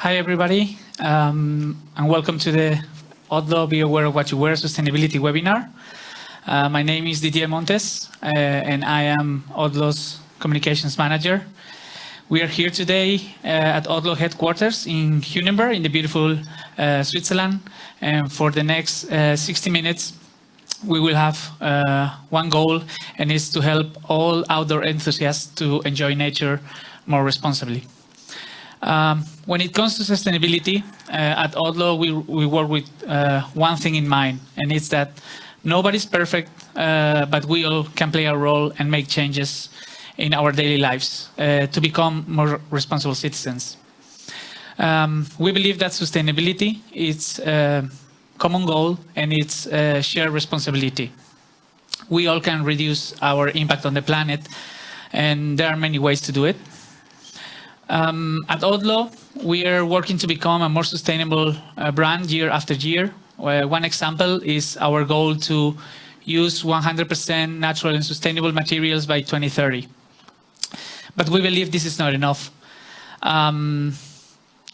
Hi, everybody, and welcome to the Odlo Be Aware of What You Wear Sustainability webinar. My name is Didier Montes, and I am Odlo's Communications Manager. We are here today at Odlo headquarters in Hunenberg, in the beautiful Switzerland. And for the next 60 minutes, we will have one goal, and it's to help all outdoor enthusiasts to enjoy nature more responsibly. When it comes to sustainability, at Odlo, we work with one thing in mind, and it's that nobody's perfect, but we all can play a role and make changes in our daily lives to become more responsible citizens. We believe that sustainability is a common goal and it's a shared responsibility. We all can reduce our impact on the planet, and there are many ways to do it. At Odlo, we are working to become a more sustainable brand year after year. One example is our goal to use 100% natural and sustainable materials by 2030. But we believe this is not enough.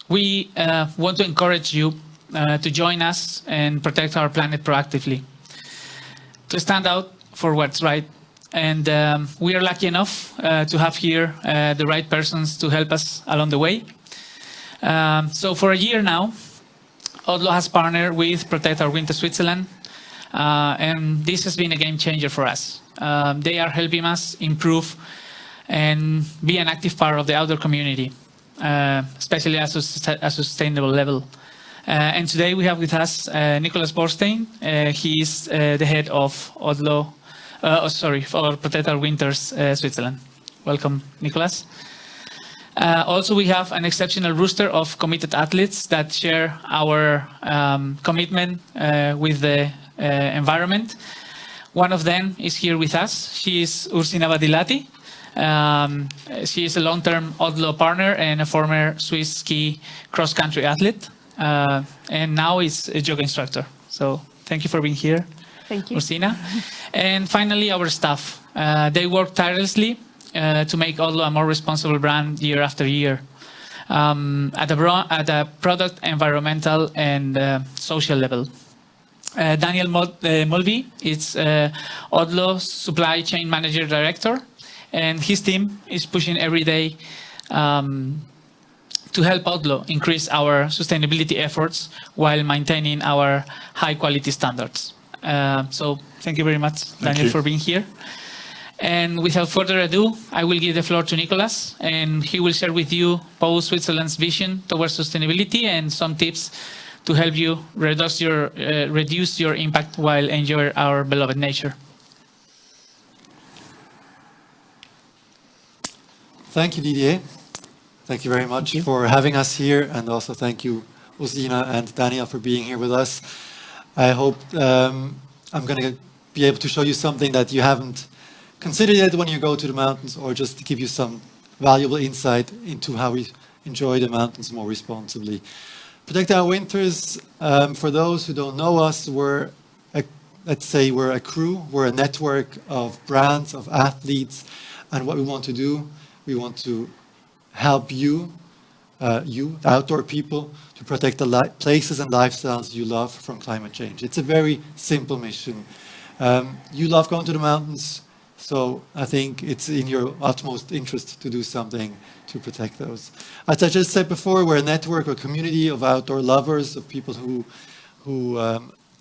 We want to encourage you to join us and protect our planet proactively, to stand out for what's right. And we are lucky enough to have here the right persons to help us along the way. So for a year now, Odlo has partnered with Protect Our Winter Switzerland, and this has been a game changer for us. They are helping us improve and be an active part of the outdoor community, especially at a sustainable level. And today we have with us Nicholas Borstein. He is the head of Odlo. For Protect Our Winters Switzerland. Welcome, Nicholas. Also, we have an exceptional roster of committed athletes that share our commitment with the environment. One of them is here with us. She is Ursina Badilati. She is a long-term Odlo partner and a former Swiss ski cross-country athlete, and now is a yoga instructor. So thank you for being here. Thank you. Ursina. And finally, our staff. They work tirelessly to make Odlo a more responsible brand year after year at a product, environmental, and social level. Daniel Mulvey is Odlo Supply Chain Manager Director, and his team is pushing every day to help Odlo increase our sustainability efforts while maintaining our high quality standards. So thank you very much, Daniel, for being here. And without further ado, I will give the floor to Nicholas, and he will share with you POW Switzerland's vision towards sustainability and some tips to help you reduce your impact while enjoying our beloved nature. Thank you, Didier. Thank you very much for having us here, and also thank you, Ursina and Daniel, for being here with us. I hope I'm going to be able to show you something that you haven't considered yet when you go to the mountains, or just to give you some valuable insight into how we enjoy the mountains more responsibly. Protect Our Winters, for those who don't know us, we're a crew, we're a network of brands, of athletes, and what we want to do, we want to help you, the outdoor people, to protect the places and lifestyles you love from climate change. It's a very simple mission. You love going to the mountains, so I think it's in your utmost interest to do something to protect those. As I just said before, we're a network, a community of outdoor lovers, of people who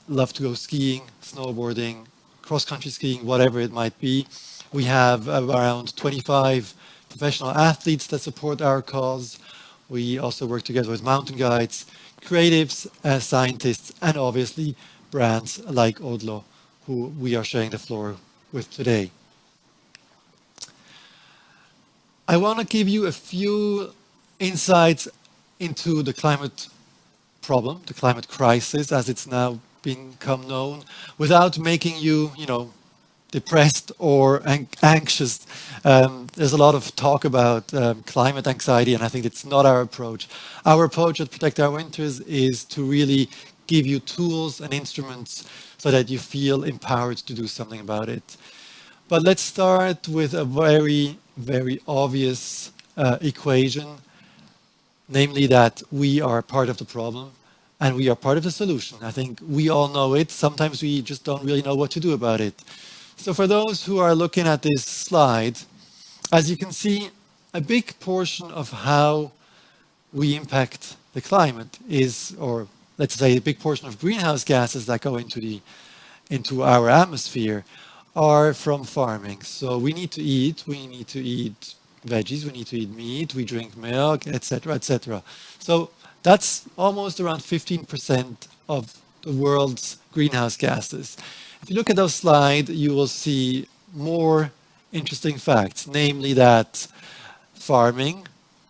love to go skiing, snowboarding, cross-country skiing, whatever it might be. We have around 25 professional athletes that support our cause. We also work together with mountain guides, creatives, scientists, and obviously brands like Odlo, who we are sharing the floor with today. I want to give you a few insights into the climate problem, the climate crisis, as it's now become known, without making you, depressed or anxious. There's a lot of talk about climate anxiety, and I think it's not our approach. Our approach at Protect Our Winters is to really give you tools and instruments so that you feel empowered to do something about it. But let's start with a very, very obvious equation. namely that we are part of the problem and we are part of the solution. I think we all know it. Sometimes we just don't really know what to do about it. So for those who are looking at this slide, as you can see, a big portion of how we impact the climate is, or let's say a big portion of greenhouse gases that go into our atmosphere are from farming. So we need to eat veggies, we need to eat meat, we drink milk, etc., etc. So that's almost around 15% of the world's greenhouse gases. If you look at those slides, you will see more interesting facts, namely that farming,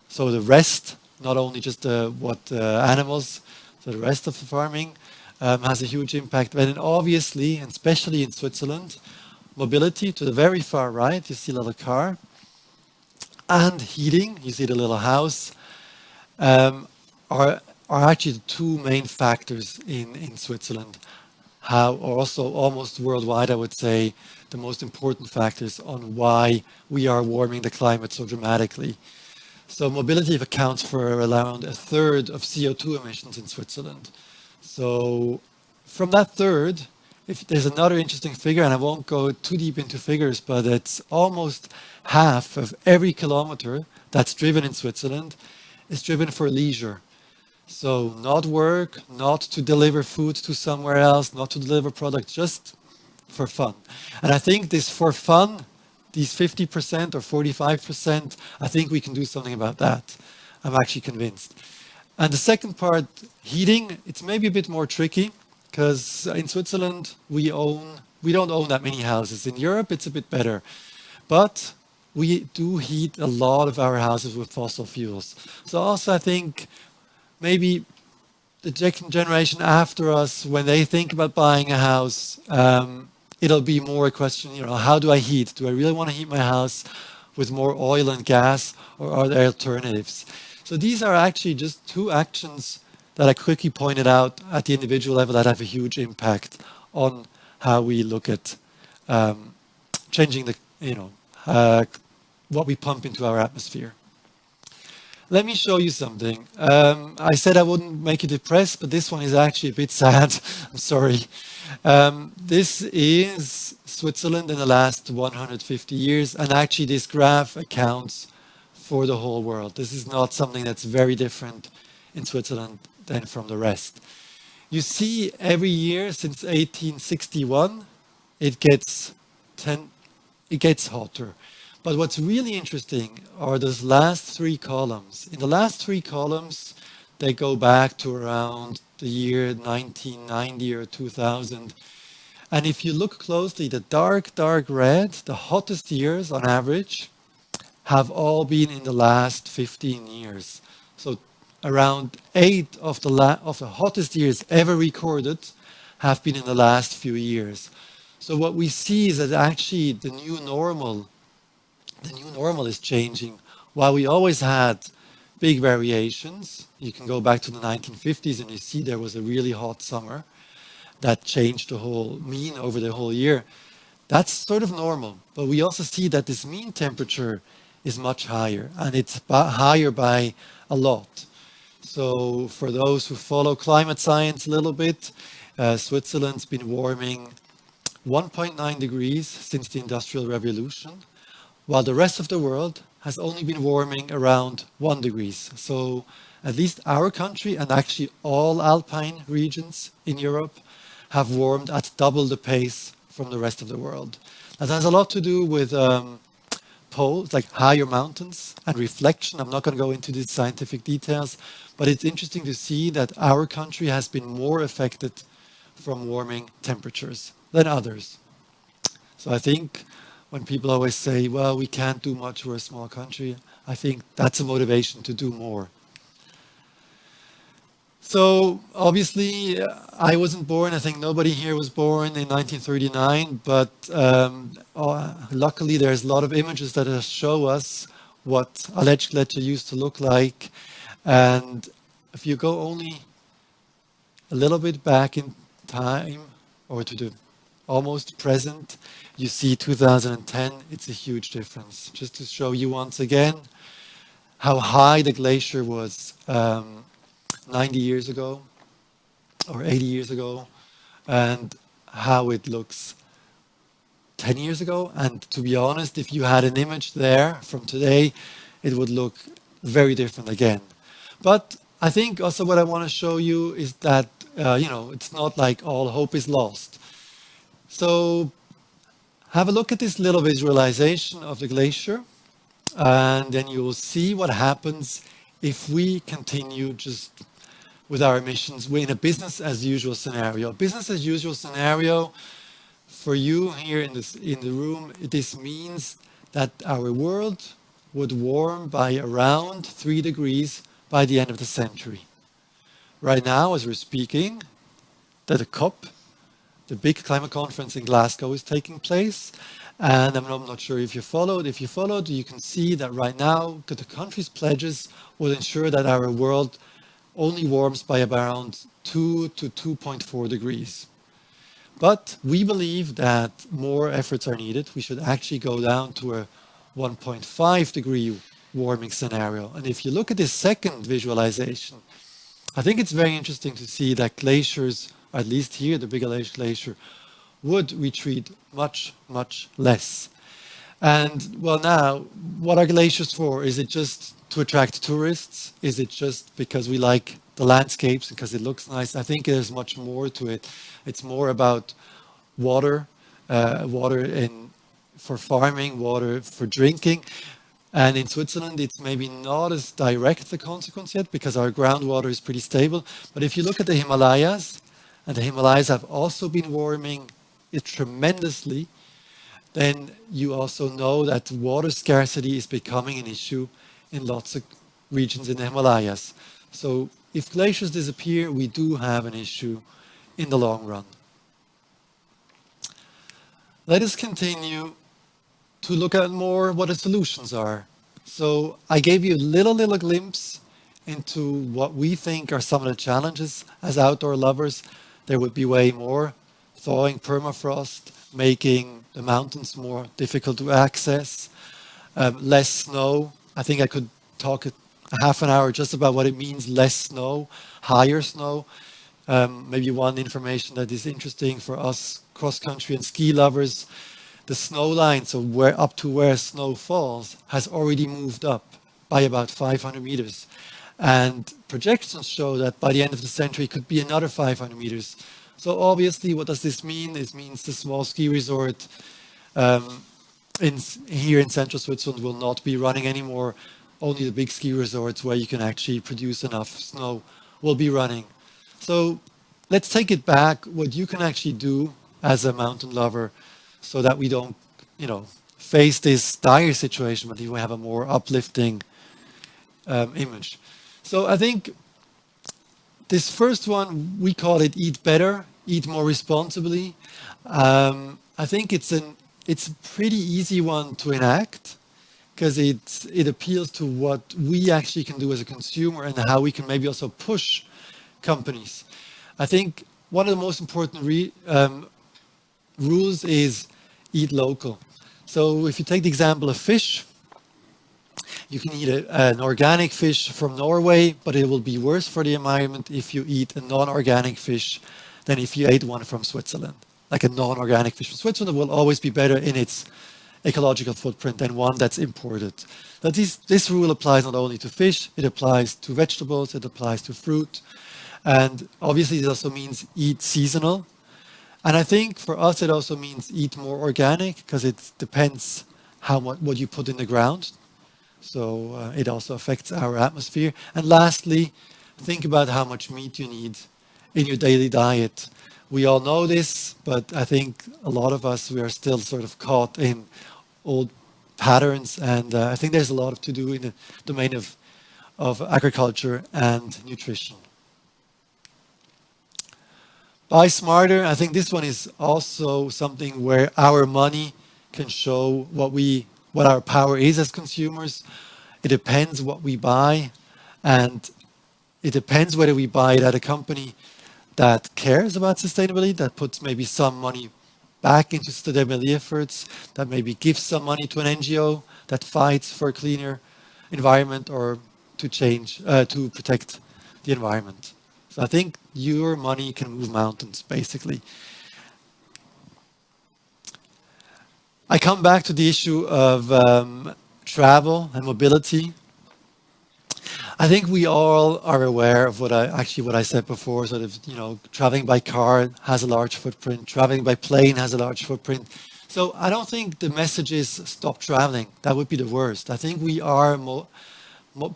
so the rest, not only just animals, so the rest of the farming has a huge impact. But then obviously, and especially in Switzerland, mobility to the very far right, you see a little car, and heating, you see the little house, are actually the two main factors in Switzerland. How also almost worldwide, I would say, the most important factors on why we are warming the climate so dramatically. So mobility accounts for around a third of CO2 emissions in Switzerland. So from that third, if there's another interesting figure, and I won't go too deep into figures, but it's almost half of every kilometer that's driven in Switzerland is driven for leisure. So not work, not to deliver food to somewhere else, not to deliver products, just for fun. And I think this for fun, these 50% or 45%, I think we can do something about that. I'm actually convinced. And the second part, heating, it's maybe a bit more tricky because in Switzerland, we don't own that many houses. In Europe, it's a bit better. But we do heat a lot of our houses with fossil fuels. So also I think maybe the second generation after us, when they think about buying a house, it'll be more a question, how do I heat? Do I really want to heat my house with more oil and gas, or are there alternatives? So these are actually just two actions that I quickly pointed out at the individual level that have a huge impact on how we look at changing what we pump into our atmosphere. Let me show you something. I said I wouldn't make you depressed, but this one is actually a bit sad. I'm sorry. This is Switzerland in the last 150 years, and actually this graph accounts for the whole world. This is not something that's very different in Switzerland than from the rest. You see every year since 1861, it gets hotter. But what's really interesting are those last three columns. In the last three columns, they go back to around the year 1990 or 2000. And if you look closely, the dark red, the hottest years on average, have all been in the last 15 years. So around 8 of the hottest years ever recorded have been in the last few years. So what we see is that actually the new normal is changing. While we always had big variations, you can go back to the 1950s and you see there was a really hot summer that changed the whole mean over the whole year. That's sort of normal. But we also see that this mean temperature is much higher, and it's higher by a lot. So for those who follow climate science a little bit, Switzerland's been warming 1.9 degrees since the Industrial Revolution, while the rest of the world has only been warming around 1 degree. So at least our country, and actually all alpine regions in Europe, have warmed at double the pace from the rest of the world. That has a lot to do with poles, like higher mountains and reflection. I'm not going to go into these scientific details, but it's interesting to see that our country has been more affected from warming temperatures than others. So I think when people always say, well, we can't do much, we're a small country, I think that's a motivation to do more. So obviously, I wasn't born. I think nobody here was born in 1939, but luckily there's a lot of images that show us what alleged Glacier used to look like. And if you go only a little bit back in time, or to the almost present, you see 2010, it's a huge difference. Just to show you once again how high the glacier was 90 years ago or 80 years ago, and how it looks 10 years ago. And to be honest, if you had an image there from today, it would look very different again. But I think also what I want to show you is that, it's not like all hope is lost. So have a look at this little visualization of the glacier, and then you will see what happens if we continue just with our emissions. We're in a business as usual scenario. Business as usual scenario for you here in the room, this means that our world would warm by around 3 degrees by the end of the century. Right now, as we're speaking, that the COP, the big climate conference in Glasgow, is taking place. And I'm not sure if you followed. If you followed, you can see that right now the country's pledges will ensure that our world only warms by around 2 to 2.4 degrees. But we believe that more efforts are needed. We should actually go down to a 1.5 degree warming scenario. And if you look at this second visualization, I think it's very interesting to see that glaciers, at least here, the Big Glacier, would retreat much, much less. And well, now, what are glaciers for? Is it just to attract tourists? Is it just because we like the landscapes, because it looks nice? I think there's much more to it. It's more about water, for farming, water for drinking. And in Switzerland, it's maybe not as direct the consequence yet because our groundwater is pretty stable. But if you look at the Himalayas, and the Himalayas have also been warming it tremendously, then you also know that water scarcity is becoming an issue in lots of regions in the Himalayas. So if glaciers disappear, we do have an issue in the long run. Let us continue to look at more what the solutions are. So I gave you a little glimpse into what we think are some of the challenges as outdoor lovers. There would be way more. Thawing permafrost, making the mountains more difficult to access, less snow. I think I could talk a half an hour just about what it means, less snow, higher snow. Maybe one information that is interesting for us cross-country and ski lovers, the snow line, so up to where snow falls, has already moved up by about 500 meters. And projections show that by the end of the century, it could be another 500 meters. So obviously, what does this mean? It means the small ski resort here in central Switzerland will not be running anymore. Only the big ski resorts where you can actually produce enough snow will be running. So let's take it back, what you can actually do as a mountain lover so that we don't, face this dire situation, but we have a more uplifting image. So I think this first one, we call it eat better, eat more responsibly. I think it's a pretty easy one to enact because it appeals to what we actually can do as a consumer and how we can maybe also push companies. I think one of the most important rules is eat local. So if you take the example of fish, you can eat an organic fish from Norway, but it will be worse for the environment if you eat a non-organic fish than if you ate one from Switzerland. Like a non-organic fish from Switzerland will always be better in its ecological footprint than one that's imported. But this rule applies not only to fish, it applies to vegetables, it applies to fruit. And obviously it also means eat seasonal. And I think for us it also means eat more organic because it depends what you put in the ground. So it also affects our atmosphere. And lastly, think about how much meat you need in your daily diet. We all know this, but I think a lot of us, we are still sort of caught in old patterns. And I think there's a lot to do in the domain of agriculture and nutrition. Buy smarter. I think this one is also something where our money can show what our power is as consumers. It depends what we buy, and it depends whether we buy it at a company that cares about sustainability, that puts maybe some money back into sustainability efforts, that maybe gives some money to an NGO that fights for a cleaner environment or to change, to protect the environment. So I think your money can move mountains, basically. I come back to the issue of travel and mobility. I think we all are aware of what I said before, sort of, traveling by car has a large footprint, traveling by plane has a large footprint. So I don't think the message is stop traveling. That would be the worst. I think we are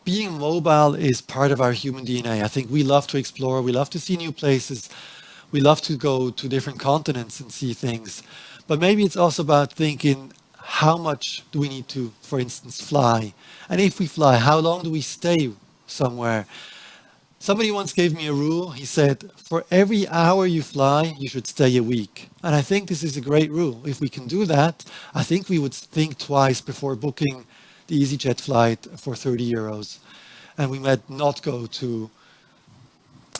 being mobile is part of our human DNA. I think we love to explore, we love to see new places, we love to go to different continents and see things. But maybe it's also about thinking, how much do we need to, for instance, fly? And if we fly, how long do we stay somewhere? Somebody once gave me a rule. He said, for every hour you fly, you should stay a week. And I think this is a great rule. If we can do that, I think we would think twice before booking the EasyJet flight for 30 euros. And we might not go to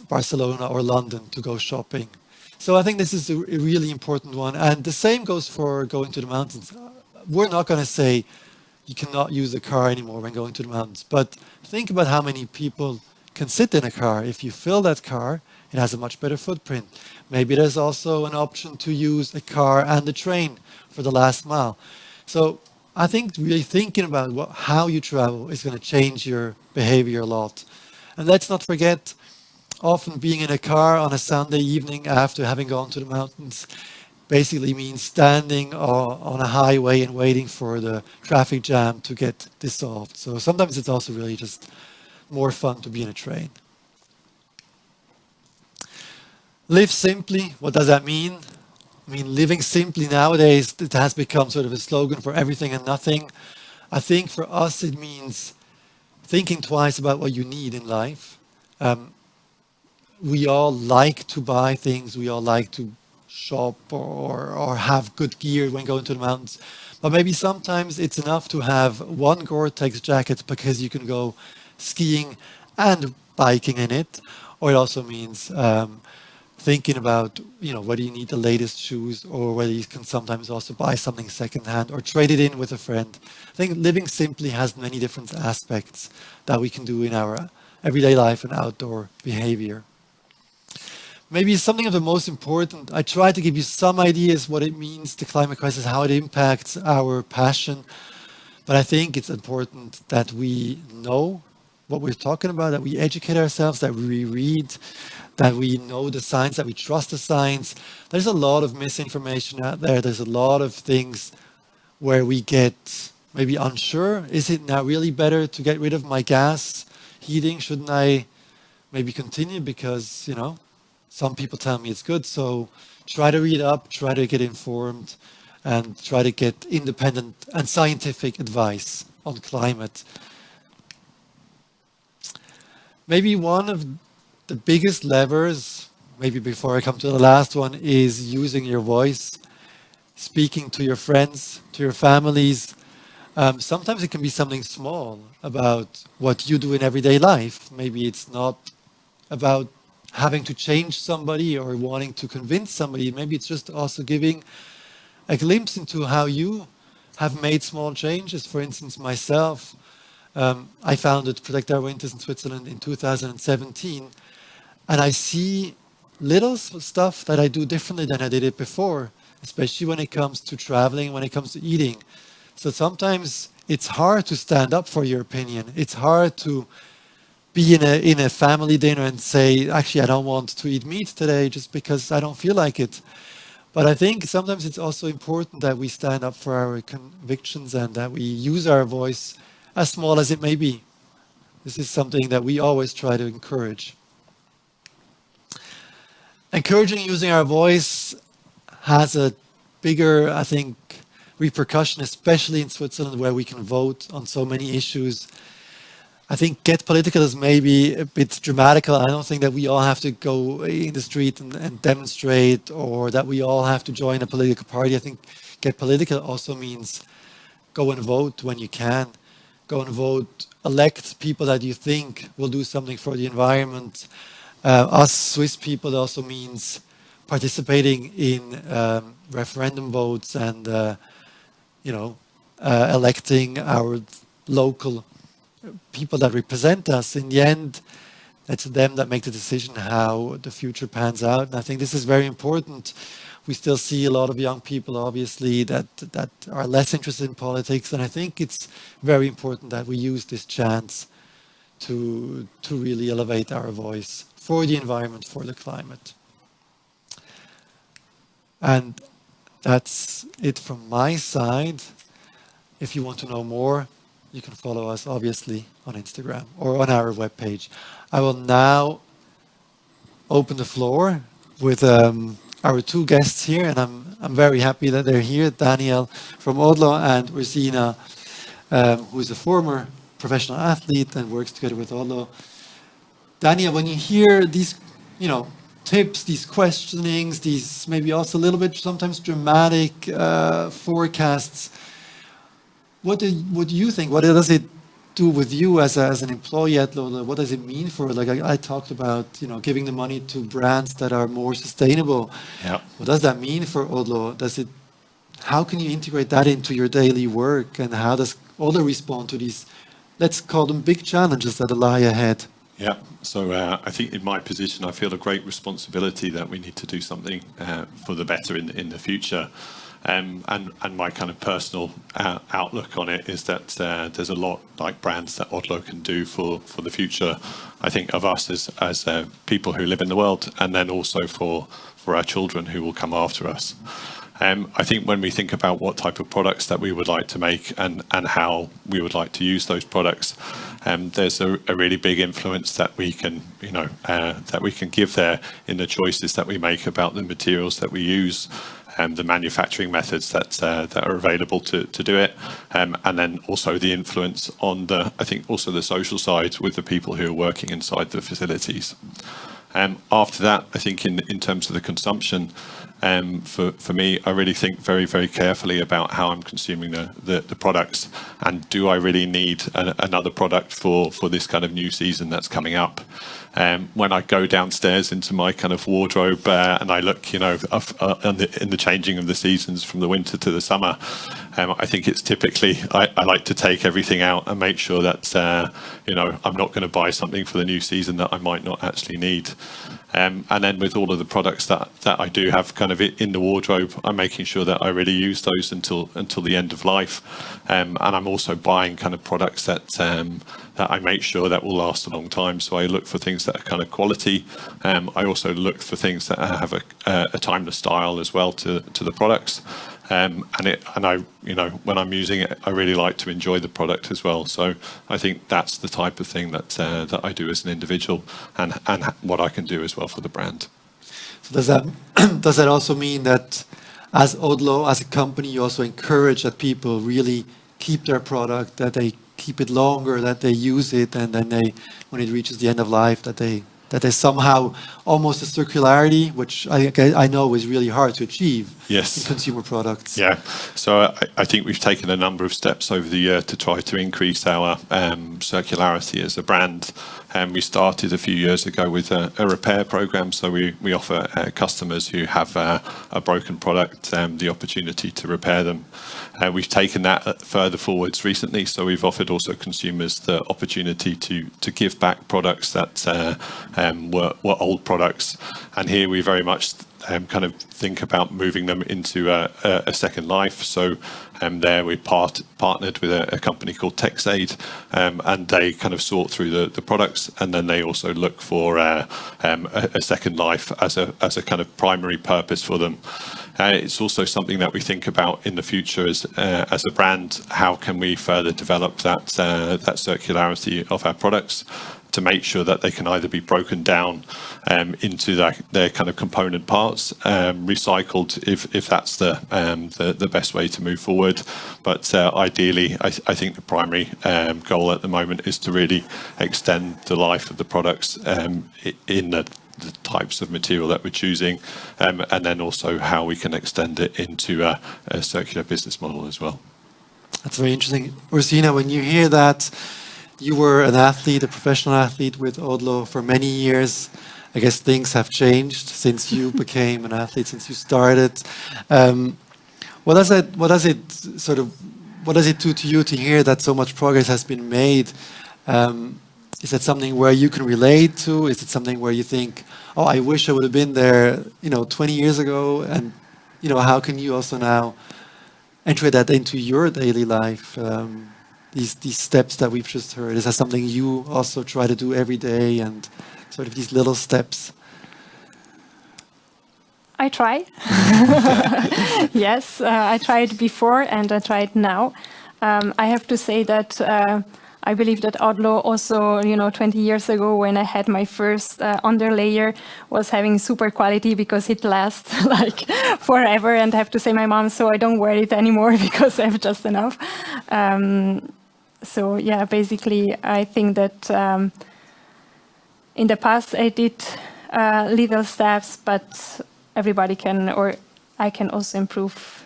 Barcelona or London to go shopping. So I think this is a really important one. And the same goes for going to the mountains. We're not going to say you cannot use a car anymore when going to the mountains. But think about how many people can sit in a car. If you fill that car, it has a much better footprint. Maybe there's also an option to use a car and a train for the last mile. So I think really thinking about how you travel is going to change your behavior a lot. And let's not forget, often being in a car on a Sunday evening after having gone to the mountains basically means standing on a highway and waiting for the traffic jam to get dissolved. So sometimes it's also really just more fun to be in a train. Live simply, what does that mean? I mean, living simply nowadays, it has become sort of a slogan for everything and nothing. I think for us it means thinking twice about what you need in life. We all like to buy things, we all like to shop or have good gear when going to the mountains. But maybe sometimes it's enough to have one Gore-Tex jacket because you can go skiing and biking in it. Or it also means thinking about, whether you need the latest shoes or whether you can sometimes also buy something secondhand or trade it in with a friend. I think living simply has many different aspects that we can do in our everyday life and outdoor behavior. Maybe something of the most important, I try to give you some ideas what it means, the climate crisis, how it impacts our passion. But I think it's important that we know what we're talking about, that we educate ourselves, that we read, that we know the science, that we trust the science. There's a lot of misinformation out there. There's a lot of things where we get maybe unsure. Is it now really better to get rid of my gas heating? Shouldn't I maybe continue because, some people tell me it's good. So try to read up, try to get informed, and try to get independent and scientific advice on climate. Maybe one of the biggest levers, maybe before I come to the last one, is using your voice, speaking to your friends, to your families. Sometimes it can be something small about what you do in everyday life. Maybe it's not about having to change somebody or wanting to convince somebody. Maybe it's just also giving a glimpse into how you have made small changes. For instance, myself, I founded Protect Our Winters in Switzerland in 2017, and I see little stuff that I do differently than I did it before, especially when it comes to traveling, when it comes to eating. So sometimes it's hard to stand up for your opinion. It's hard to be in a family dinner and say, actually, I don't want to eat meat today just because I don't feel like it. But I think sometimes it's also important that we stand up for our convictions and that we use our voice, as small as it may be. This is something that we always try to encourage. Encouraging using our voice has a bigger, I think, repercussion, especially in Switzerland, where we can vote on so many issues. I think get political is maybe a bit dramatical. I don't think that we all have to go in the street and demonstrate, or that we all have to join a political party. I think get political also means go and vote when you can. Go and vote, elect people that you think will do something for the environment. Us Swiss people also means participating in referendum votes and, electing our local people that represent us. In the end, it's them that make the decision how the future pans out. And I think this is very important. We still see a lot of young people, obviously, that are less interested in politics. And I think it's very important that we use this chance to really elevate our voice for the environment, for the climate. And that's it from my side. If you want to know more, you can follow us, obviously, on Instagram or on our webpage. I will now open the floor with our two guests here, and I'm very happy that they're here. Daniel from Odlo and Rosina, who is a former professional athlete and works together with Odlo. Daniel, when you hear these, tips, these questionings, these maybe also a little bit sometimes dramatic forecasts, what do you think? What does it do with you as an employee at Odlo? What does it mean for, like I talked about, giving the money to brands that are more sustainable. Yeah. What does that mean for Odlo? How can you integrate that into your daily work, and how does Odlo respond to these, let's call them big challenges that lie ahead? Yeah, so I think in my position, I feel a great responsibility that we need to do something for the better in the future. And my kind of personal outlook on it is that there's a lot like brands that Odlo can do for the future, I think, of us as people who live in the world, and then also for our children who will come after us. I think when we think about what type of products that we would like to make and how we would like to use those products, there's a really big influence that we can, that we can give there in the choices that we make about the materials that we use, the manufacturing methods that are available to do it, and then also the influence on I think also the social side with the people who are working inside the facilities. After that, I think in terms of the consumption, for me, I really think very, very carefully about how I'm consuming the products, and do I really need another product for this kind of new season that's coming up? When I go downstairs into my kind of wardrobe and I look, in the changing of the seasons from the winter to the summer, I think it's typically, I like to take everything out and make sure that, I'm not going to buy something for the new season that I might not actually need. And then with all of the products that I do have kind of in the wardrobe, I'm making sure that I really use those until the end of life. And I'm also buying kind of products that I make sure that will last a long time. So I look for things that are kind of quality. I also look for things that have a timeless style as well to the products. And I, when I'm using it, I really like to enjoy the product as well. So I think that's the type of thing that I do as an individual, and what I can do as well for the brand. So does that also mean that as Odlo, as a company, you also encourage that people really keep their product, that they keep it longer, that they use it, and then when it reaches the end of life, that they somehow almost a circularity, which I know is really hard to achieve in consumer products. Yeah, so I think we've taken a number of steps over the year to try to increase our circularity as a brand. We started a few years ago with a repair program, so we offer customers who have a broken product the opportunity to repair them. We've taken that further forwards recently, so we've offered also consumers the opportunity to give back products that were old products, and here we very much kind of think about moving them into a second life. So there we partnered with a company called TexAid, and they kind of sort through the products, and then they also look for a second life as a kind of primary purpose for them. It's also something that we think about in the future as a brand. How can we further develop that circularity of our products to make sure that they can either be broken down into their kind of component parts, recycled if that's the best way to move forward. But ideally, I think the primary goal at the moment is to really extend the life of the products in the types of material that we're choosing, and then also how we can extend it into a circular business model as well. That's very interesting. Ursina, when you hear that, you were an athlete, a professional athlete with Odlo for many years. I guess things have changed since you became an athlete, since you started. What does it do to you to hear that so much progress has been made? Is that something where you can relate to? Is it something where you think, oh, I wish I would have been there, 20 years ago? And, how can you also now integrate that into your daily life? These steps that we've just heard, is that something you also try to do every day, and sort of these little steps? I try. Yes, I tried before and I tried now. I have to say that I believe that Odlo also, 20 years ago when I had my first underlayer was having super quality because it lasts like forever. And I have to say my mom, so I don't wear it anymore because I have just enough. So yeah, basically I think that in the past I did little steps, but everybody can, or I can also improve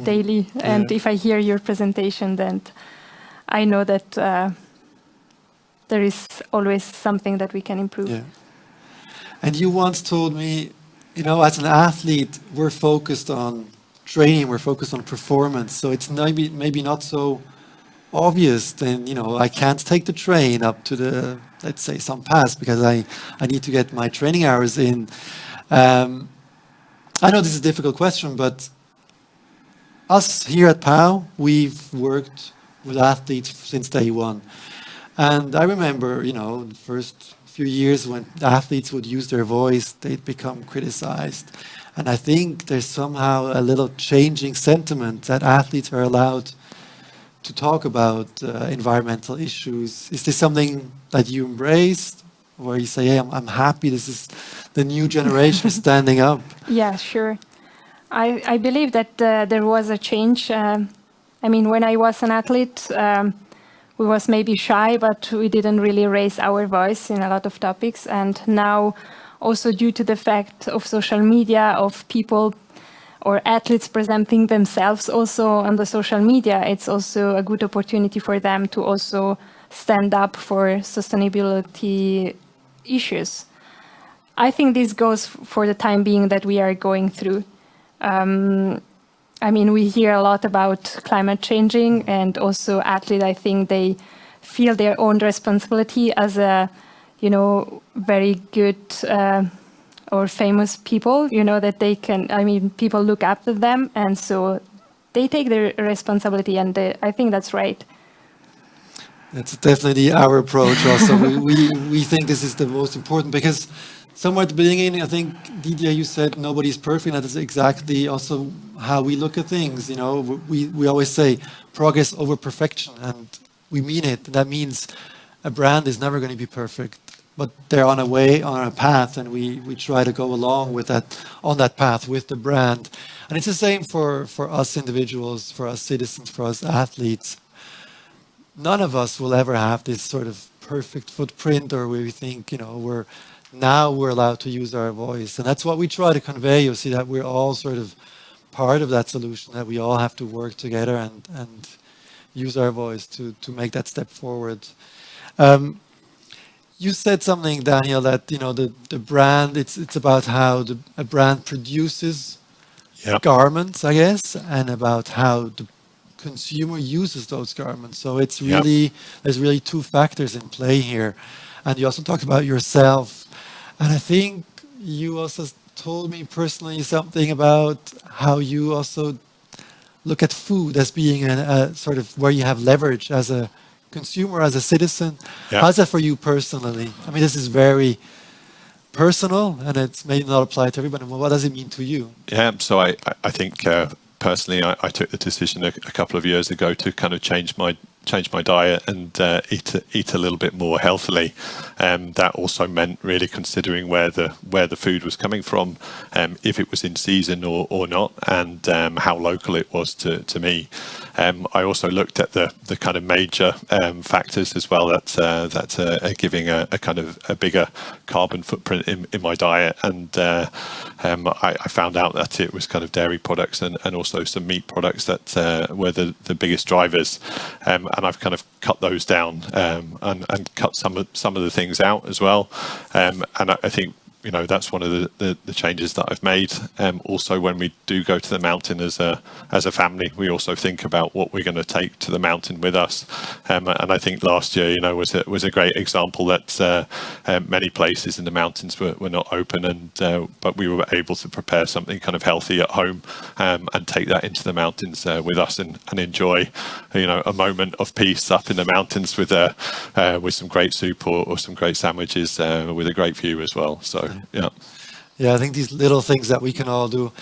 daily. And if I hear your presentation, then I know that there is always something that we can improve. Yeah. And you once told me, as an athlete, we're focused on training, we're focused on performance. So it's maybe not so obvious. Then, I can't take the train up to the, let's say, some pass because I need to get my training hours in. I know this is a difficult question, but us here at POW, we've worked with athletes since day one. And I remember, the first few years when athletes would use their voice, they'd become criticized. And I think there's somehow a little changing sentiment that athletes are allowed to talk about environmental issues. Is this something that you embraced, where you say, hey, I'm happy this is the new generation standing up? Yeah, sure. I believe that there was a change. When I was an athlete, we was maybe shy, but we didn't really raise our voice in a lot of topics. And now, also due to the fact of social media, of people or athletes presenting themselves also on the social media, it's also a good opportunity for them to also stand up for sustainability issues. I think this goes for the time being that we are going through. We hear a lot about climate changing, and also athletes, I think they feel their own responsibility as a, very good or famous people, that they can, people look up to them, and so they take their responsibility, and I think that's right. That's definitely our approach also. we think this is the most important, because somewhere at the beginning, I think, Didier, you said nobody's perfect. That is exactly also how we look at things. We always say progress over perfection, and we mean it. That means a brand is never going to be perfect, but they're on a path, and we try to go along with that, on that path with the brand. And it's the same for us individuals, for us citizens, for us athletes. None of us will ever have this sort of perfect footprint, or where we think, we're allowed to use our voice. And that's what we try to convey. You see that we're all sort of part of that solution, that we all have to work together and use our voice to make that step forward. You said something, Daniel, that the brand, it's about how a brand produces garments, I guess, and about how the consumer uses those garments. So it's really there's really two factors in play here. And you also talked about yourself. And I think you also told me personally something about how you also look at food as being a sort of where you have leverage as a consumer, as a citizen. Yeah. How's that for you personally? This is very personal, and it's may not apply to everybody. Well, what does it mean to you? Yeah, so I think personally, I took the decision a couple of years ago to kind of change my diet and eat a little bit more healthily. That also meant really considering where the food was coming from, if it was in season or not, and how local it was to me. I also looked at the kind of major factors as well that are giving a kind of a bigger carbon footprint in my diet, and I found out that it was kind of dairy products and also some meat products that were the biggest drivers, and I've kind of cut those down and cut some of the things out as well, and I think that's one of the changes that I've made. Also, when we do go to the mountain as a family, we also think about what we're going to take to the mountain with us. And I think last year, was a great example that many places in the mountains were not open, but we were able to prepare something kind of healthy at home and take that into the mountains with us and enjoy, a moment of peace up in the mountains with some great soup or some great sandwiches with a great view as well. So yeah, I think these little things that we can all do.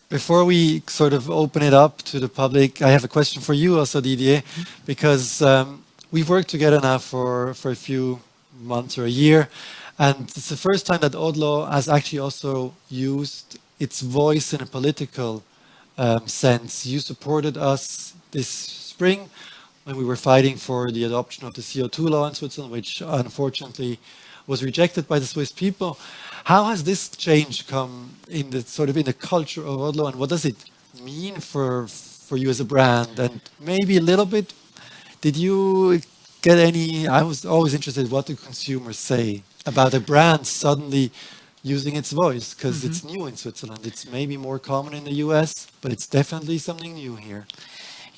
Before we sort of open it up to the public, I have a question for you also, Didier, because we've worked together now for a few months or a year, and it's the first time that Odlo has actually also used its voice in a political sense. You supported us this spring when we were fighting for the adoption of the CO2 law in Switzerland, which unfortunately was rejected by the Swiss people. How has this change come in the culture of Odlo, and what does it mean for you as a brand? And maybe a little bit, did you get any? I was always interested, what do consumers say about a brand suddenly using its voice, because it's new in Switzerland. It's maybe more common in the US, but it's definitely something new here.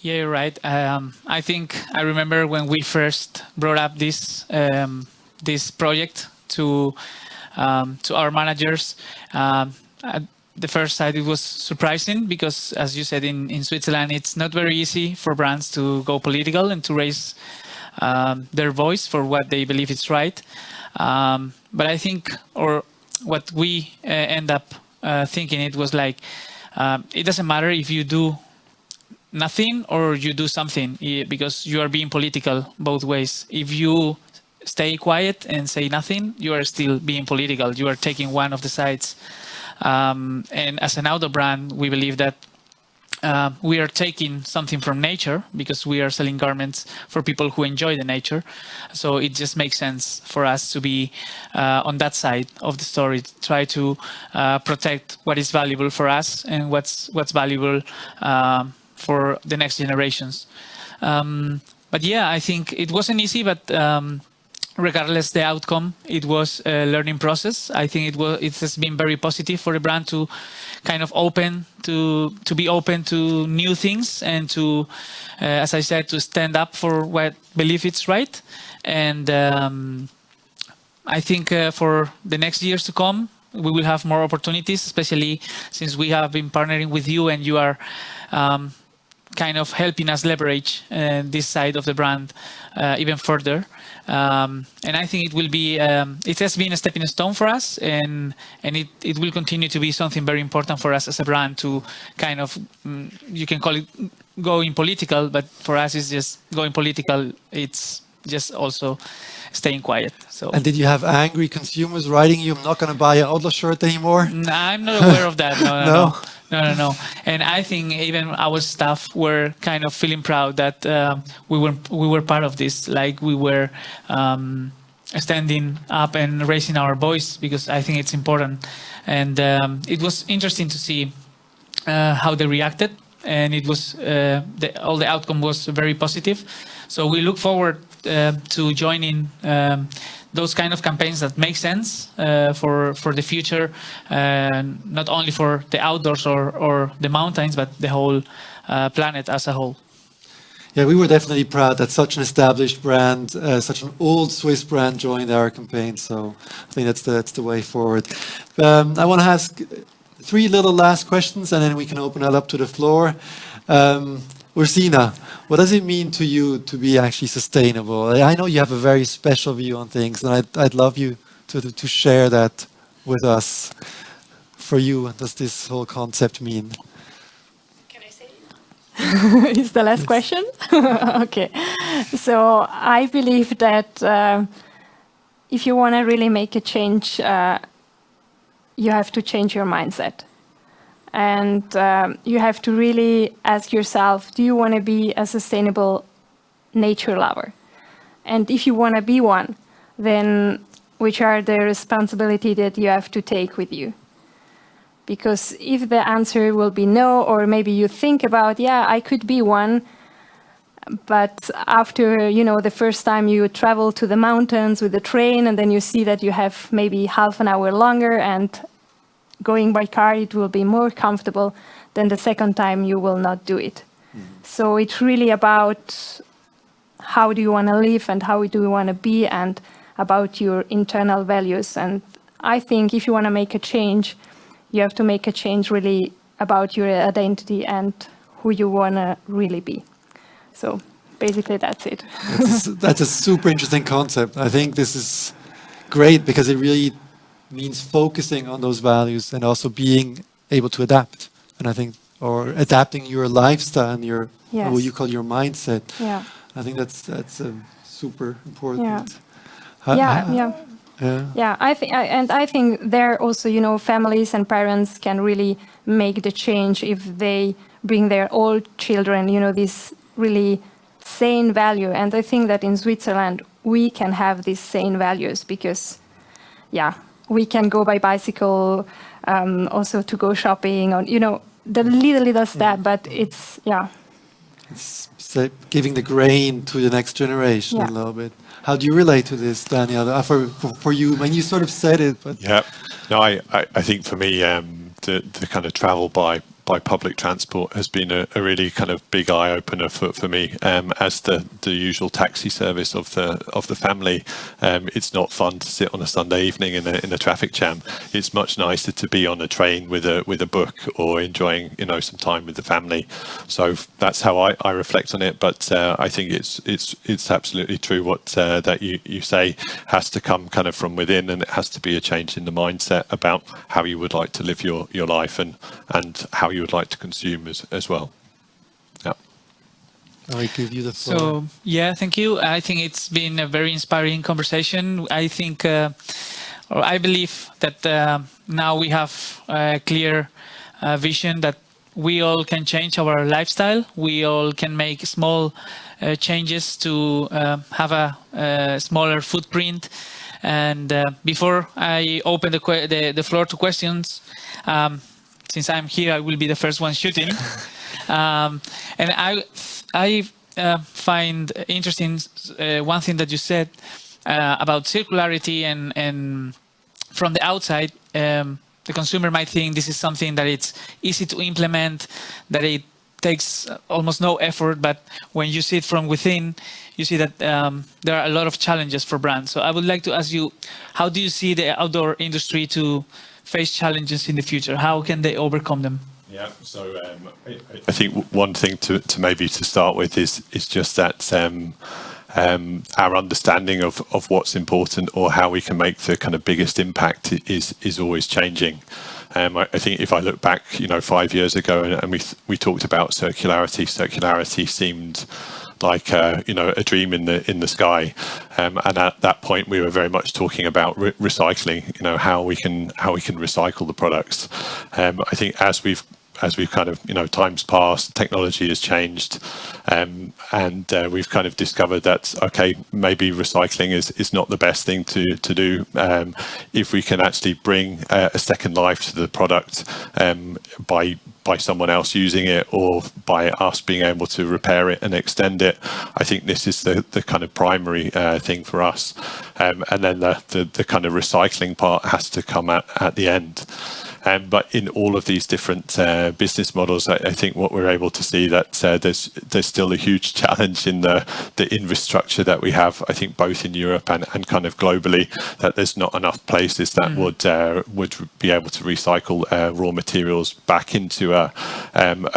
Yeah, you're right. I think I remember when we first brought up this project to our managers. At the first sight, it was surprising because, as you said, in Switzerland, it's not very easy for brands to go political and to raise their voice for what they believe is right. But I think, or what we end up thinking, it was like, it doesn't matter if you do nothing or you do something, because you are being political both ways. If you stay quiet and say nothing, you are still being political. You are taking one of the sides. And as an outdoor brand, we believe that we are taking something from nature because we are selling garments for people who enjoy the nature. So it just makes sense for us to be on that side of the story, try to protect what is valuable for us and what's valuable for the next generations. But yeah, I think it wasn't easy, but regardless the outcome, it was a learning process. I think it has been very positive for the brand to kind of be open to new things and to, as I said, to stand up for what believe it's right. And I think for the next years to come, we will have more opportunities, especially since we have been partnering with you and you are kind of helping us leverage this side of the brand even further. And I think it will be, it has been a stepping stone for us, and it will continue to be something very important for us as a brand to kind of, you can call it going political, but for us it's just going political. It's just also staying quiet. So. And did you have angry consumers writing you, I'm not going to buy an Odlo shirt anymore? I'm not aware of that. No. And I think even our staff were kind of feeling proud that we were part of this. Like we were standing up and raising our voice, because I think it's important. And it was interesting to see how they reacted. And it was all the outcome was very positive. So we look forward to joining those kind of campaigns that make sense for the future, not only for the outdoors or the mountains, but the whole planet as a whole. Yeah, we were definitely proud that such an established brand, such an old Swiss brand joined our campaign. So I think that's the way forward. I want to ask 3 little last questions, and then we can open it up to the floor. Ursina, what does it mean to you to be actually sustainable? I know you have a very special view on things, and I'd love you to share that with us. For you, what does this whole concept mean? Can I say it? Is the last question? Okay. So I believe that if you want to really make a change, you have to change your mindset. And you have to really ask yourself, do you want to be a sustainable nature lover? And if you want to be one, then which are the responsibility that you have to take with you? Because if the answer will be no, or maybe you think about, yeah, I could be one, But after, the first time you travel to the mountains with the train, and then you see that you have maybe half an hour longer, and going by car, it will be more comfortable, then the second time you will not do it. So it's really about how do you want to live and how do you want to be, and about your internal values. And I think if you want to make a change, you have to make a change really about your identity and who you want to really be. So basically that's it. That's a super interesting concept. I think this is great because it really means focusing on those values and also being able to adapt. And I think, or adapting your lifestyle and your, Yes. what you call your mindset. Yeah. I think that's super important. Yeah. Ha- Yeah, ha- yeah. Yeah. Yeah, I think there also, families and parents can really make the change if they bring their old children, this really sane value. And I think that in Switzerland we can have these sane values because, we can go by bicycle, also to go shopping, or the little step. But it's It's giving the grain to the next generation Yeah. a little bit. How do you relate to this, Daniel? For you, when you sort of said it, but Yeah, no, I think for me, the kind of travel by public transport has been a really kind of big eye opener for me. As the usual taxi service of the family, it's not fun to sit on a Sunday evening in a traffic jam. It's much nicer to be on a train with a book or enjoying some time with the family. So that's how I reflect on it. But I think it's absolutely true what that you say has to come kind of from within, and it has to be a change in the mindset about how you would like to live your life and how you would like to consume as well. Yeah. I give you the floor. So, yeah, thank you. I think it's been a very inspiring conversation. I think, or I believe that now we have a clear vision that we all can change our lifestyle. We all can make small changes to have a smaller footprint. And before I open the floor to questions, since I'm here, I will be the first one shooting. And I find interesting one thing that you said about circularity, and from the outside, the consumer might think this is something that it's easy to implement, that it takes almost no effort, but when you see it from within, you see that there are a lot of challenges for brands. So I would like to ask you, how do you see the outdoor industry to face challenges in the future? How can they overcome them? Yeah, so I think one thing to maybe to start with is just that our understanding of what's important or how we can make the kind of biggest impact is always changing. I think if I look back, 5 years ago, and we talked about circularity. Circularity seemed like a dream in the sky, and at that point we were very much talking about recycling. How we can recycle the products. I think as we've kind of, time's passed, technology has changed, and we've kind of discovered that, okay, maybe recycling is not the best thing to do. If we can actually bring a second life to the product by someone else using it, or by us being able to repair it and extend it, I think this is the kind of primary thing for us. And then the kind of recycling part has to come at the end. But in all of these different business models, I think what we're able to see that there's still a huge challenge in the infrastructure that we have. I think both in Europe and kind of globally, that there's not enough places that would be able to recycle raw materials back into a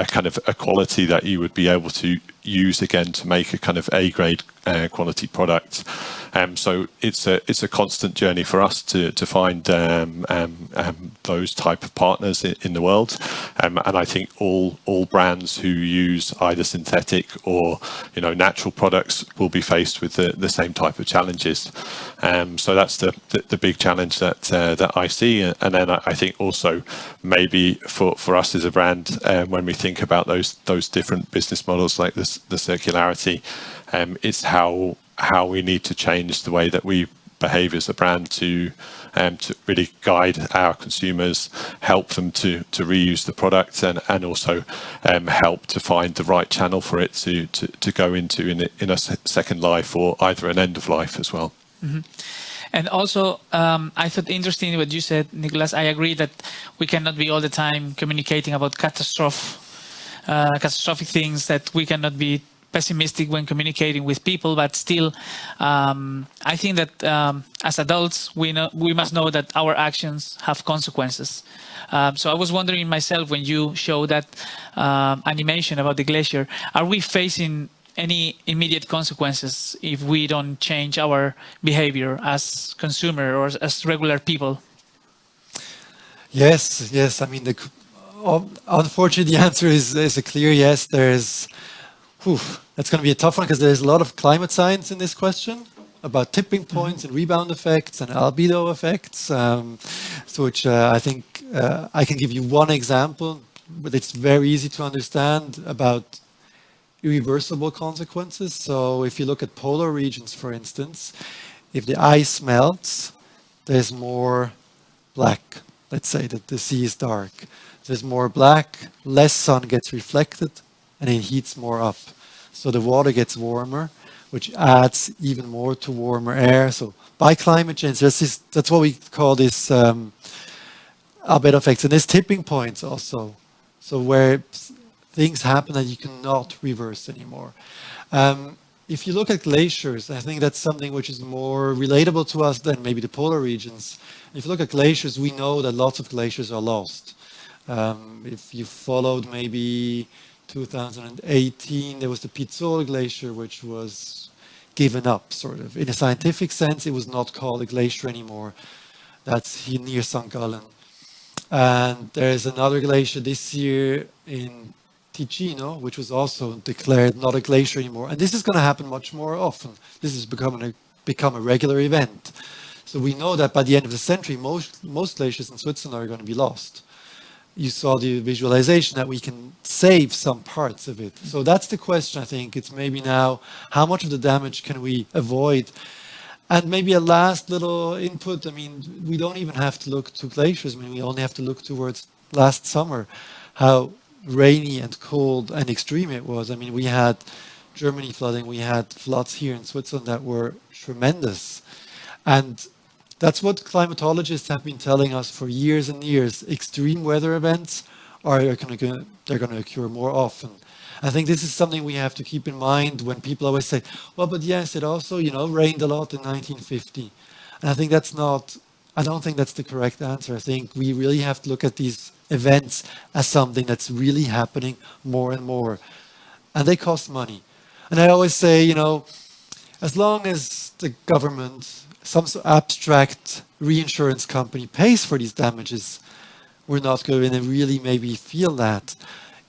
kind of a quality that you would be able to use again to make a kind of A-grade quality product. So it's a constant journey for us to find those type of partners in the world, and I think all brands who use either synthetic or natural products will be faced with the same type of challenges. So that's the big challenge that I see, and then I think also maybe for us as a brand, when we think about those different business models like the circularity, it's how we need to change the way that we behaviour as a brand to really guide our consumers, help them to reuse the product, and also help to find the right channel for it to go into in a second life or either an end of life as well. Mm-hmm. And also, I thought interesting what you said, Nicholas. I agree that we cannot be all the time communicating about catastrophic things, that we cannot be pessimistic when communicating with people, but still, I think that as adults, we must know that our actions have consequences. So I was wondering myself, when you show that animation about the glacier, are we facing any immediate consequences if we don't change our behavior as consumer or as regular people? Yes. I mean, unfortunately, the answer is a clear yes. That's going to be a tough one because there's a lot of climate science in this question about tipping points and rebound effects and albedo effects, which I think I can give you one example, but it's very easy to understand about irreversible consequences. So if you look at polar regions, for instance, if the ice melts, there's more black. Let's say that the sea is dark. There's more black, less sun gets reflected, and it heats more up. So the water gets warmer, which adds even more to warmer air. So by climate change, that's what we call this albedo effects. And there's tipping points also. So where things happen that you cannot reverse anymore. If you look at glaciers, I think that's something which is more relatable to us than maybe the polar regions. If you look at glaciers, we know that lots of glaciers are lost. If you followed maybe 2018, there was the Pizzol Glacier, which was given up, sort of. In a scientific sense, it was not called a glacier anymore. That's near St. Gallen. And there's another glacier this year in Ticino, which was also declared not a glacier anymore. And this is going to happen much more often. This is become a regular event. So we know that by the end of the century, most glaciers in Switzerland are going to be lost. You saw the visualization that we can save some parts of it. So that's the question, I think. It's maybe now, how much of the damage can we avoid? And maybe a last little input, I mean, we don't even have to look to glaciers. I mean, we only have to look towards last summer, how rainy and cold and extreme it was. I mean, we had Germany flooding, we had floods here in Switzerland that were tremendous. And that's what climatologists have been telling us for years and years. Extreme weather events they're going to occur more often. I think this is something we have to keep in mind when people always say, well, but yes, it also, rained a lot in 1950. And I think I don't think that's the correct answer. I think we really have to look at these events as something that's really happening more and more. And they cost money. And I always say, as long as the government, some sort of abstract reinsurance company pays for these damages, we're not going to really maybe feel that.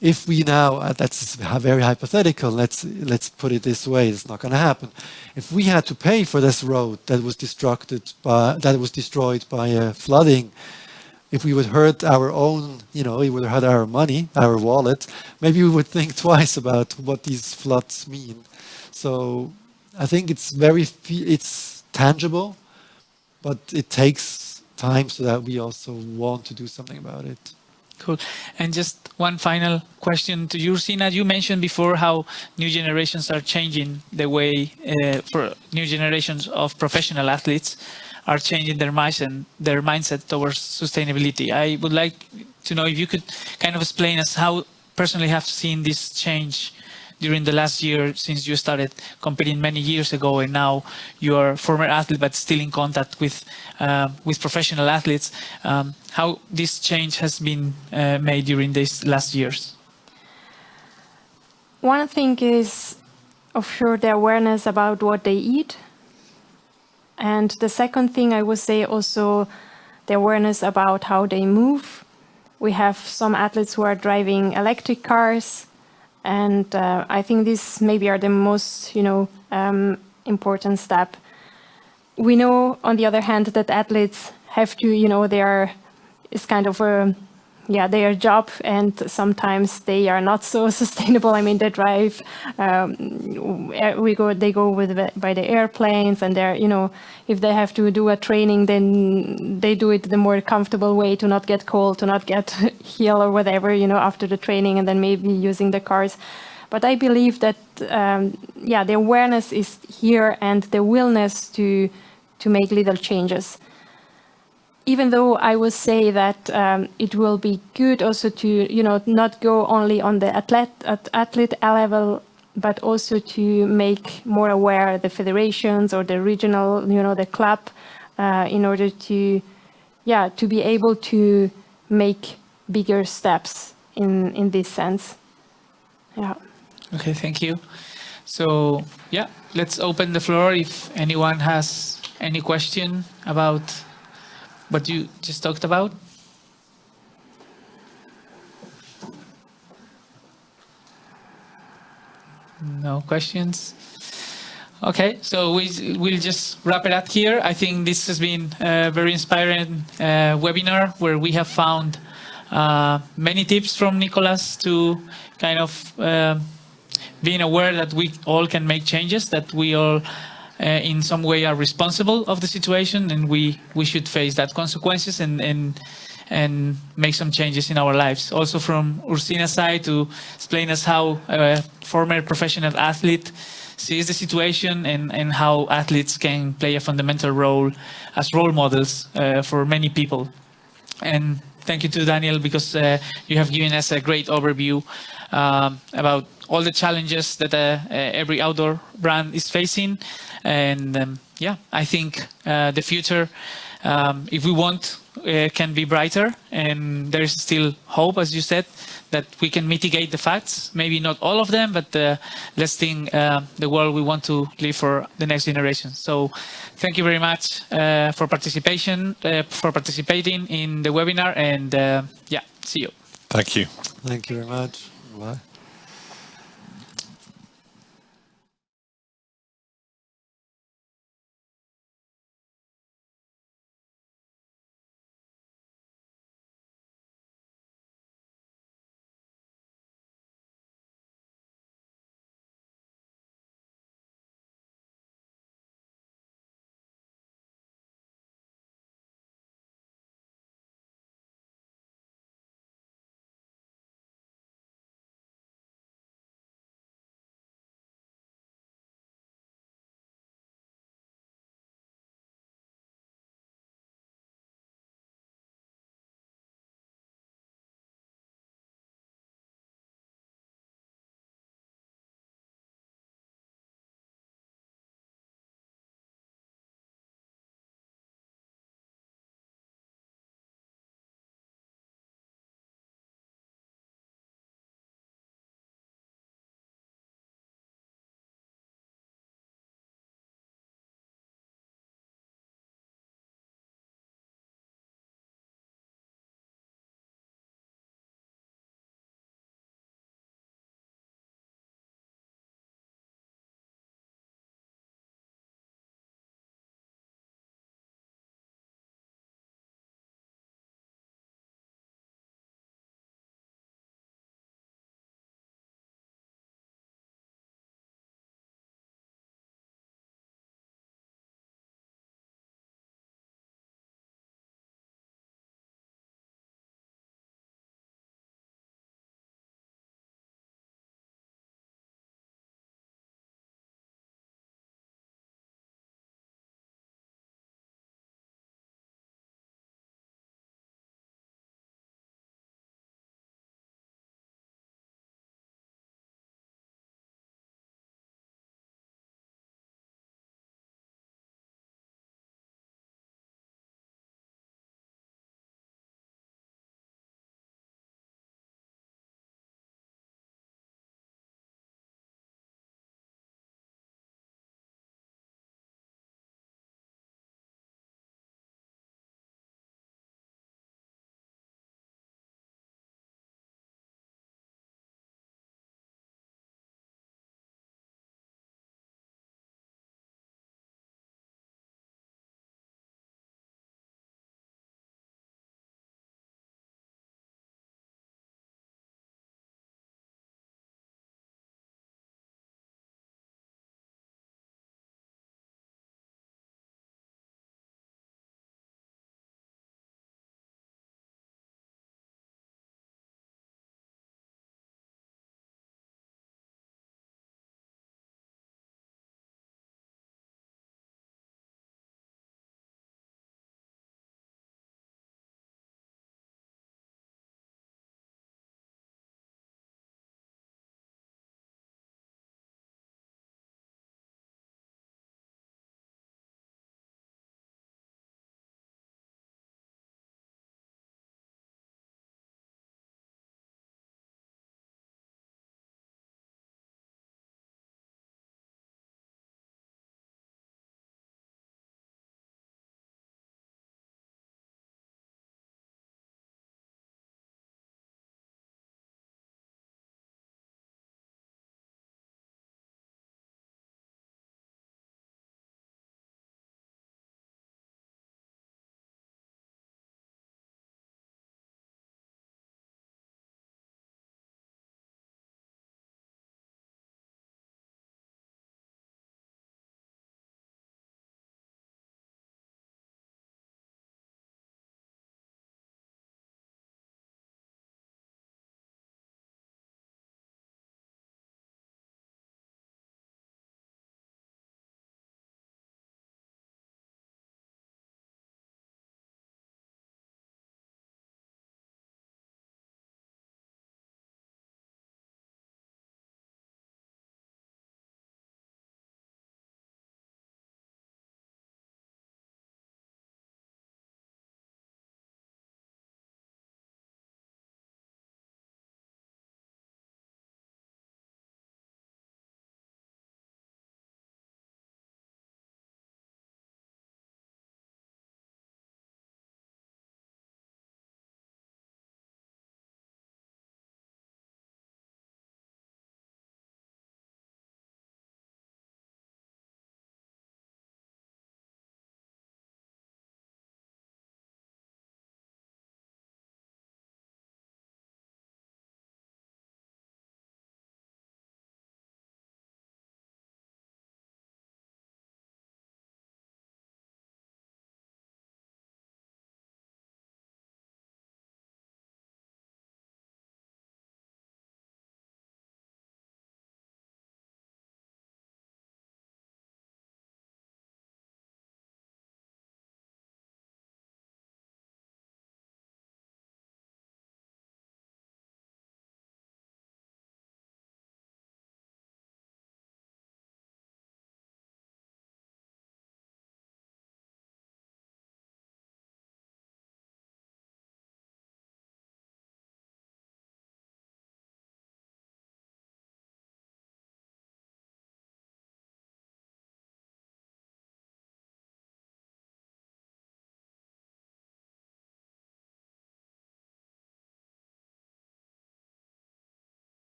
If we now, that's very hypothetical, let's put it this way, it's not going to happen. If we had to pay for this road that was destroyed by flooding, if we would hurt our own, it would hurt our money, our wallet, maybe we would think twice about what these floods mean. So I think it's tangible, but it takes time so that we also want to do something about it. Cool. And just one final question to you, Sina. You mentioned before how new generations are changing the way for new generations of professional athletes are changing their mindset towards sustainability. I would like to know if you could kind of explain us how personally have seen this change during the last year since you started competing many years ago, and now you are a former athlete but still in contact with professional athletes. How this change has been made during these last years? One thing is, of sure, the awareness about what they eat. And the second thing I would say also the awareness about how they move. We have some athletes who are driving electric cars. And I think these maybe are the most, important step. We know, on the other hand, that athletes have to, it's kind of a their job, and sometimes they are not so sustainable. I mean, they drive, they go by the airplanes, and they're, if they have to do a training, then they do it the more comfortable way to not get cold, to not get ill or whatever, after the training, and then maybe using the cars. But I believe that, the awareness is here and the willingness to make little changes. Even though I would say that it will be good also to, not go only on the athlete level, but also to make more aware the federations or the regional, the club, in order to be able to make bigger steps in this sense. Yeah. Okay, thank you. So, let's open the floor if anyone has any question about what you just talked about. No questions? Okay, so we'll just wrap it up here. I think this has been a very inspiring webinar where we have found many tips from Nicolas to kind of being aware that we all can make changes, that we all in some way are responsible of the situation, and we should face that consequences and make some changes in our lives. Also from Ursina's side to explain us how a former professional athlete sees the situation and how athletes can play a fundamental role as role models for many people. And thank you to Daniel, because you have given us a great overview about all the challenges that every outdoor brand is facing. And I think the future, if we want, can be brighter, and there is still hope, as you said, that we can mitigate the facts. Maybe not all of them, but let's think the world we want to live for the next generation. So thank you very much for participating in the webinar, and see you. Thank you. Thank you very much. Bye.